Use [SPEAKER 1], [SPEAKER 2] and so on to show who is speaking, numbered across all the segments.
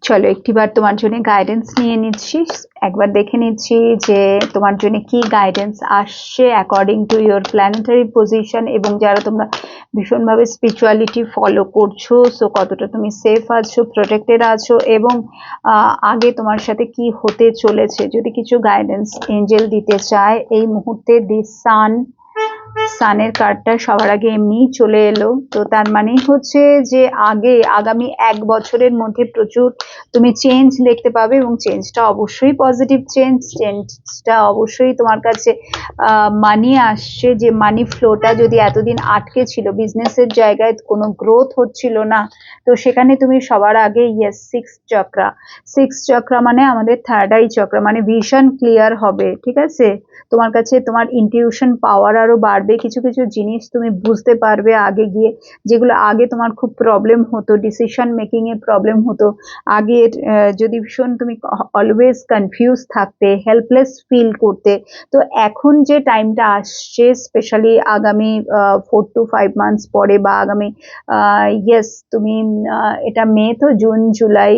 [SPEAKER 1] চলো একটিবার তোমার জন্য গাইডেন্স নিয়ে নিচ্ছি, একবার দেখে নিচ্ছি যে তোমার জন্য কি গাইডেন্স আসছে according to your planetary position, এবং যারা তোমরা ভীষণভাবে স্পিরিচুয়ালিটি ফলো করছো, সো কতটা তুমি সেফ আছো, প্রোটেক্টেড আছো, এবং আগে তোমার সাথে কি হতে চলেছে। যদি কিছু গাইডেন্স এঞ্জেল দিতে চায় এই মুহূর্তে, দি সানের কার্ডটা সবার আগে এমনিই চলে এলো, তো তার মানেই হচ্ছে যে আগামী 1 বছরের মধ্যে প্রচুর তুমি চেঞ্জ দেখতে পাবে, এবং চেঞ্জটা অবশ্যই পজিটিভ চেঞ্জটা অবশ্যই তোমার কাছে মানি আসছে। যে মানি ফ্লোটা যদি এতদিন আটকে ছিল, বিজনেসের জায়গায় কোনো গ্রোথ হচ্ছিল না, তো সেখানে তুমি সবার আগে ইয়েস সিক্স চক্রা মানে আমাদের থার্ড আই চক্রা, মানে ভিশন ক্লিয়ার হবে, ঠিক আছে। তোমার কাছে তোমার ইনটিউশন পাওয়ার আরো বাড়বে, কিছু কিছু জিনিস তুমি বুঝতে পারবে আগে গিয়ে, যেগুলো আগে তোমার খুব প্রবলেম হতো, ডিসিশন মেকিং এ প্রবলেম হতো আগে, যদি ভীষণ তুমি অলওয়েজ কনফিউজ থাকতে, হেল্পলেস ফিল করতে। তো এখন যে টাইমটা আসছে, স্পেশালি আগামী 4 to 5 মান্থস পরে, বা আগামী ইয়েস তুমি এটা মে, তো জুন জুলাই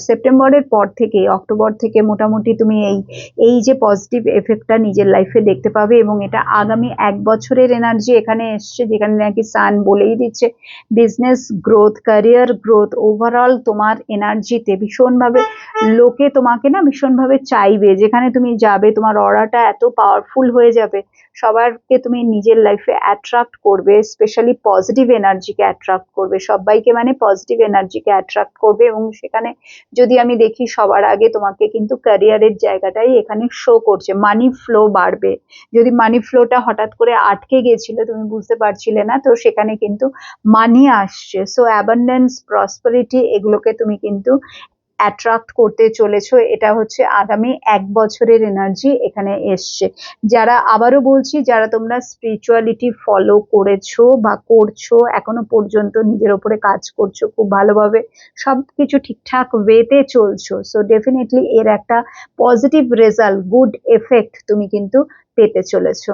[SPEAKER 1] সেপ্টেম্বরের পর থেকে, অক্টোবর থেকে মোটামুটি তুমি এই যে পজিটিভ এফেক্টটা নিজের লাইফে দেখতে পাবে, এবং এটা আগামী 1 বছরের এনার্জি এখানে এসছে, যেখানে নাকি সান বলেই দিচ্ছে business growth, career growth, overall তোমার এনার্জিতে ভীষণভাবে লোকে তোমাকে না ভীষণভাবে চাইবে, যেখানে তুমি যাবে তোমার অরাটা এত পাওয়ারফুল হয়ে যাবে, সবাইকে তুমি নিজের লাইফে অ্যাট্রাক্ট করবে, স্পেশালি পজিটিভ এনার্জিকে অ্যাট্রাক্ট করবে, সবাইকে মানে পজিটিভ এনার্জিকে অ্যাট্রাক্ট করবে। এবং সেখানে যদি আমি দেখি সবার আগে তোমাকে কিন্তু ক্যারিয়ারের জায়গাটাই এখানে শো করছে, মানি ফ্লো বাড়বে। যদি মানি ফ্লোটা হঠাৎ করে আটকে গেছিল, তুমি বুঝতে পারছিলে না, তো সেখানে কিন্তু মানি আসছে। সো অ্যাবান্ডেন্স, প্রসপারিটি, এগুলোকে তুমি কিন্তু অ্যাট্রাক্ট করতে চলেছো। এটা হচ্ছে আগামী 1 বছরের এনার্জি এখানে এসছে। যারা, আবারও বলছি, যারা তোমরা স্পিরিচুয়ালিটি ফলো করেছো বা করছো, এখনো পর্যন্ত নিজের ওপরে কাজ করছো খুব ভালোভাবে, সবকিছু ঠিকঠাক ওয়েতে চলছো, সো ডেফিনেটলি এর একটা পজিটিভ রেজাল্ট, গুড এফেক্ট তুমি কিন্তু পেতে চলেছো।